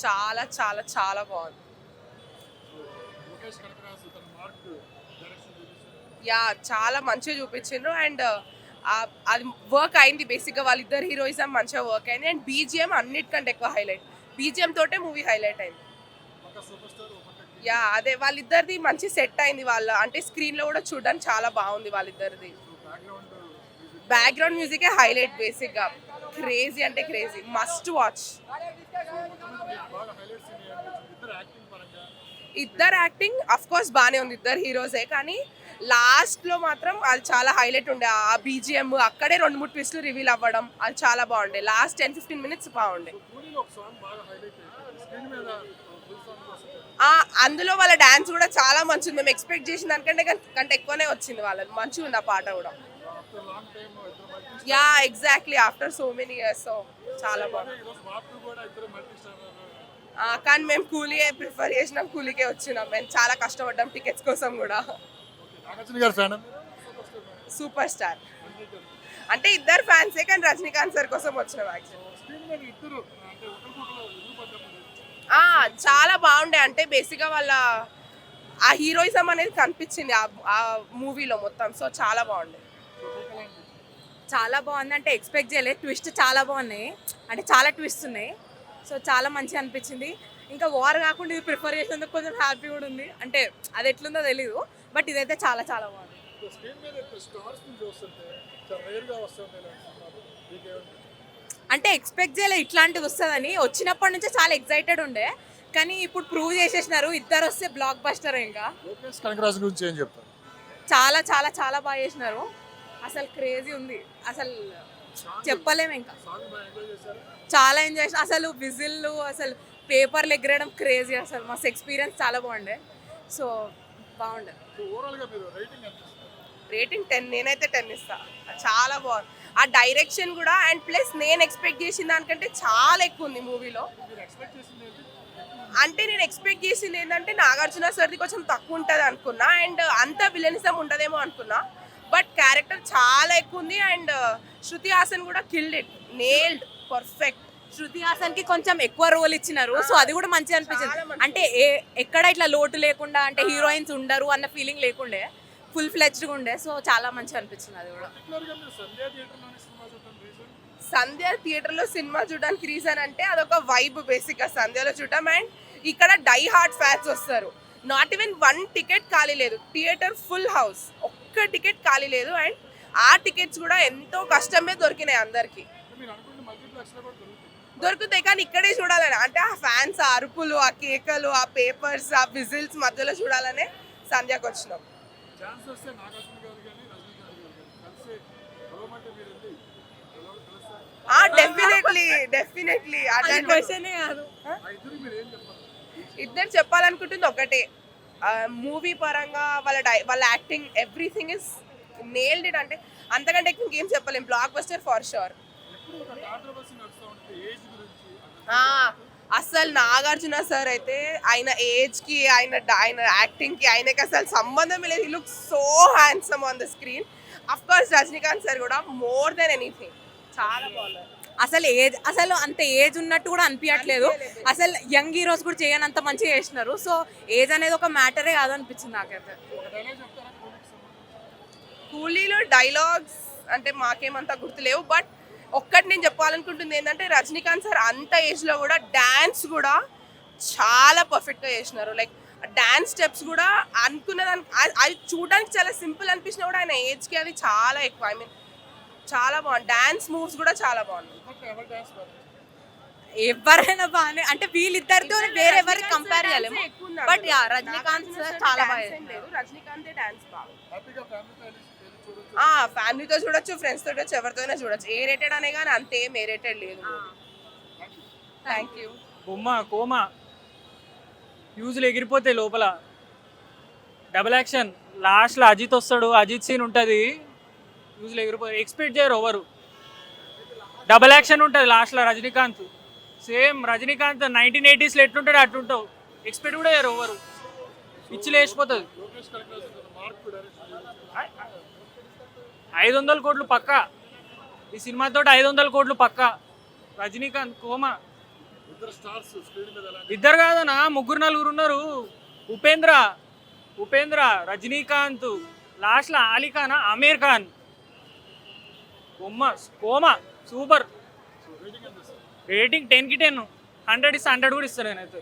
చాలా చాలా చాలా బాగుంది. లోకేష్ కనకరాజు తన మార్క్ డైరెక్షన్ చూపించారు. యా చాలా మంచిగా చూపించిండ్రు అండ్ అది వర్క్ అయింది. బేసిక్గా వాళ్ళిద్దరు హీరోయిజం మంచిగా వర్క్ అయింది అండ్ బీజిఎం అన్నిటికంటే ఎక్కువ హైలైట్. బీజిఎం తోటే మూవీ హైలైట్ అయింది. ఒక సూపర్ స్టార్ ఒక పక్క యా అదే వాళ్ళిద్దరిది మంచి సెట్ అయింది. వాళ్ళ అంటే స్క్రీన్ లో కూడా చూడడానికి చాలా బాగుంది వాళ్ళిద్దరిది. బ్యాక్గ్రౌండ్ మ్యూజిక్ బ్యాక్గ్రౌండ్ మ్యూజికే హైలైట్ బేసిక్గా. క్రేజీ అంటే క్రేజీ, మస్ట్ వాచ్. బాగా హైలైట్స్ ఇద్దరు యాక్టింగ్ పరంగా ఇద్దరు యాక్టింగ్ అఫ్ కోర్స్ బాగానే ఉంది, ఇద్దరు హీరోసే. కానీ లాస్ట్ లో మాత్రం అది చాలా హైలైట్ ఉండే. ఆ బీజిఎం అక్కడే 2-3 ట్విస్ట్లు రివీల్ అవ్వడం అది చాలా బాగుండే. లాస్ట్ 10-15 మినిట్స్ బాగుండే. కూలీలో ఒక సాంగ్ బాగా హైలైట్ అయింది స్క్రీన్ మీద ఫుల్ సాంగ్ కోసం అందులో వాళ్ళ డాన్స్ కూడా చాలా మంచిది. మేము ఎక్స్పెక్ట్ చేసిన దానికంటే ఎక్కువనే వచ్చింది వాళ్ళది. మంచిగా ఉంది ఆ పాట కూడా. ఆఫ్టర్ లాంగ్ టైం ఇద్దరు multi yeah exactly after so many years. So చాలా బాగుంది. ఈరోజు మార్పు కూడా ఇద్దరు మల్టీ స్టార్ కానీ మేము కూలీయే ప్రిఫర్ చేసినాం, కూలీకే వచ్చినాం. మేము చాలా కష్టపడ్డాం టికెట్స్ కోసం కూడా. నాగార్జున గారు ఫ్యాన్ సూపర్ స్టార్ అంటే ఇద్దరు ఫ్యాన్సే, కానీ రజనీకాంత్ సార్ కోసం వచ్చినాం యాక్చువల్లీ. స్క్రీన్ మీద ఇద్దరు అంటే ఒకరికొకరు ఎదురు పడ్డప్పుడు చాలా బాగుండే. అంటే బేసిక్గా వాళ్ళ ఆ హీరోయిజం అనేది కనిపించింది ఆ మూవీలో మొత్తం. సో చాలా బాగుండే. చాలా బాగుంది. అంటే ఎక్స్పెక్ట్ చేయలేదు. ట్విస్ట్ చాలా బాగున్నాయి, అంటే చాలా ట్విస్ట్ ఉన్నాయి. సో చాలా మంచిగా అనిపించింది. ఇంకా వార్ కాకుండా ఇది ప్రిఫర్ చేసినందుకు కొంచెం హ్యాపీ కూడా ఉంది. అంటే అది ఎట్లుందో తెలీదు, బట్ ఇదైతే చాలా చాలా బాగుంది. స్క్రీన్ మీద స్టార్స్ ని చూస్తుంటే చాలా రేర్ గా వస్తుంది ఇలా సినిమాలు. మీకేమనిపించింది? అంటే ఎక్స్పెక్ట్ చేయలేదు ఇట్లాంటిది వస్తుందని. వచ్చినప్పటి నుంచే చాలా ఎక్సైటెడ్ ఉండే, కానీ ఇప్పుడు ప్రూవ్ చేసేసినారు. ఇద్దరు వస్తే బ్లాక్ బస్టర్. ఇంకా లోకేష్ కనకరాజు గురించి ఏం చెప్తారు? చాలా చాలా చాలా బాగా చేసినారు. అసలు క్రేజీ ఉంది. అసలు చెప్పలేము ఇంకా. సాంగ్ బాగా ఎంజాయ్ చేశారు. చాలా ఎంజాయ్ చేసిన. అసలు విజిల్లు, అసలు పేపర్లు ఎగరడం క్రేజీ. అసలు మస్తు ఎక్స్పీరియన్స్ చాలా బాగుండే. సో బాగుండే. సో ఓవరాల్ గా మీరు రేటింగ్ ఎంత ఇస్తారు? రేటింగ్ 10. నేనైతే 10 ఇస్తా. చాలా బాగుంది ఆ డైరెక్షన్ కూడా. అండ్ ప్లస్ నేను ఎక్స్పెక్ట్ చేసిన దానికంటే చాలా ఎక్కువ ఉంది మూవీలో. మీరు ఎక్స్పెక్ట్ చేసింది ఏంటి? అంటే నేను ఎక్స్పెక్ట్ చేసింది ఏంటంటే నాగార్జున సార్ది కొంచెం తక్కువ ఉంటుంది అనుకున్నా అండ్ అంత విలనిజం ఉండదేమో అనుకున్నా. బట్ క్యారెక్టర్ చాలా ఎక్కువ ఉంది అండ్ శృతి హాసన్ కూడా killed it, nailed, perfect. Shruti Haasan కి కొంచెం ఎక్కువ రోల్ ఇచ్చినారు. సో అది కూడా మంచిగా చాలా అనిపించింది. మంచిది. అంటే ఎక్కడ ఇట్లా లోటు లేకుండా, అంటే హీరోయిన్స్ ఉండరు అన్న ఫీలింగ్ లేకుండే, ఫుల్ ఫ్లెడ్జ్గా ఉండే. సో చాలా మంచిగా అనిపించింది అది కూడా. పర్టికులర్ గా మీరు సంధ్యా థియేటర్ లోనే సినిమా చూడడం రీజన్ సంధ్య థియేటర్లో సినిమా చూడడానికి రీజన్ అంటే అదొక వైబ్ బేసిక్గా సంధ్యలో చూడటం. అండ్ ఇక్కడ డై హార్ట్ ఫ్యాన్స్ వస్తారు. నాట్ ఈవెన్ 1 టికెట్ ఖాళీ లేదు. థియేటర్ ఫుల్ హౌస్, ఒక్క టికెట్ ఖాళీ లేదు. అండ్ ఆ టికెట్స్ కూడా ఎంతో కష్టమే దొరికినాయి అందరికీ. మీరు అనుకుంటే మల్టీప్లెక్స్ లో కూడా దొరుకుతుంది. దొరుకుతాయి కానీ ఇక్కడే చూడాలని, అంటే ఆ ఫ్యాన్స్ ఆ అరుపులు, ఆ కేకలు, ఆ పేపర్స్, ఆ విజిల్స్ మధ్యలో చూడాలనే సంధ్యకు వచ్చినాం. ఛాన్స్ వస్తే నాగార్జున గారు కానీ రజనీకాంత్ గారు కానీ కలిసి కలవమంటే మీరు వెళ్ళి కలుస్తారు. డెఫినెట్లీ క్వశ్చనే కాదు. ఆ ఇద్దరు మీరు ఏం చెప్పాలి? ఇద్దరు చెప్పాలనుకుంటుంది ఒకటే. మూవీ పరంగా వాళ్ళ acting everything is nailed it. అంటే అంతకంటే ఇంకేం చెప్పలేం. Block buster for sure. ఎప్పుడు ఒక కాంట్రవర్సీ నడుస్తూ ఉంటుంది ఏజ్ గురించి. అసలు నాగార్జున సార్ అయితే ఆయన ఏజ్కి, ఆయన యాక్టింగ్కి ఆయనకి అసలు సంబంధం లేదు. He look so handsome on the screen. Of course Rajinikanth sir కూడా మోర్ దెన్ ఎనీథింగ్ చాలా బాగున్నారు. అసలు అంత ఏజ్ ఉన్నట్టు కూడా అనిపించట్లేదు. అసలు యంగ్ హీరోస్ కూడా చేయనంత మంచిగా చేసినారు. సో ఏజ్ అనేది ఒక మ్యాటరే కాదనిపించింది నాకైతే. ఒక డైలాగ్ చెప్తారా మూవీకి సంబంధించి? కూలీలో డైలాగ్స్ అంటే మాకేమంతా గుర్తులేవు. బట్ ఒక్కటి నేను చెప్పాలనుకుంటుంది ఏంటంటే రజనీకాంత్ సార్ అంత ఏజ్లో కూడా డ్యాన్స్ కూడా చాలా పర్ఫెక్ట్గా చేసినారు. లైక్ డ్యాన్స్ స్టెప్స్ కూడా అనుకున్నదానికి అది చూడడానికి చాలా సింపుల్ అనిపించినా కూడా ఆయన ఏజ్కి అది చాలా ఎక్కువ. ఐ మీన్ చాలా బాగుంది. డ్యాన్స్ మూవ్స్ కూడా చాలా బాగున్నాయి. ఎవరు డాన్స్ బాగా? ఎవరైనా బాగానే, అంటే వీళ్ళిద్దరితో వేరే ఎవరికి కంపేర్ చేయలేము. బట్ యా రజనీకాంత్ సార్ చాలా బాగా చేస్తున్నారు. రజనీకాంత్ డాన్స్ బాగా. హ్యాపీగా ఫ్యామిలీతో వెళ్ళి చూడొచ్చు. ఫ్యామిలీతో చూడొచ్చు, ఫ్రెండ్స్ తోటి వచ్చి ఎవరితోనే చూడొచ్చు. ఏ రేటెడ్ అనే కానీ అంతే ఏ రేటెడ్ లేదు. Thank you. బొమ్మ కోమ ఫ్యూజులు ఎగిరిపోతాయి లోపల. Double action. లాస్ట్లో అజిత్ వస్తాడు, అజిత్ సీన్ ఉంటుంది, ఫ్యూజులు ఎగిరిపోతాయి. ఎక్స్పెక్ట్ చేయరు ఎవరు. డబుల్ యాక్షన్ ఉంటుంది లాస్ట్లో. రజనీకాంత్ సేమ్ రజనీకాంత్ 1980s ఎట్లుంటాడు అట్లుంటావు. ఎక్స్పెక్ట్ కూడా చేయరు ఎవరు. పిచ్చిలు వేసిపోతుంది. లోకేష్ కనకరాజు తన మార్క్ డైరెక్షన్ 500 కోట్లు పక్కా. ఈ సినిమాతో 500 కోట్లు పక్కా. రజనీకాంత్ కోమ ఇద్దరు స్టార్స్ స్క్రీన్ మీద ఎలా ఇద్దరు కాదనా, ముగ్గురు నలుగురు ఉన్నారు. ఉపేంద్ర, రజనీకాంత్, లాస్ట్లో Alikhan, Aamir Khan, coma super. Rating ఎంత ఇస్తారు? రేటింగ్ 10కి 10, 100 ఇస్తే 100 కూడా ఇస్తాను నేనైతే.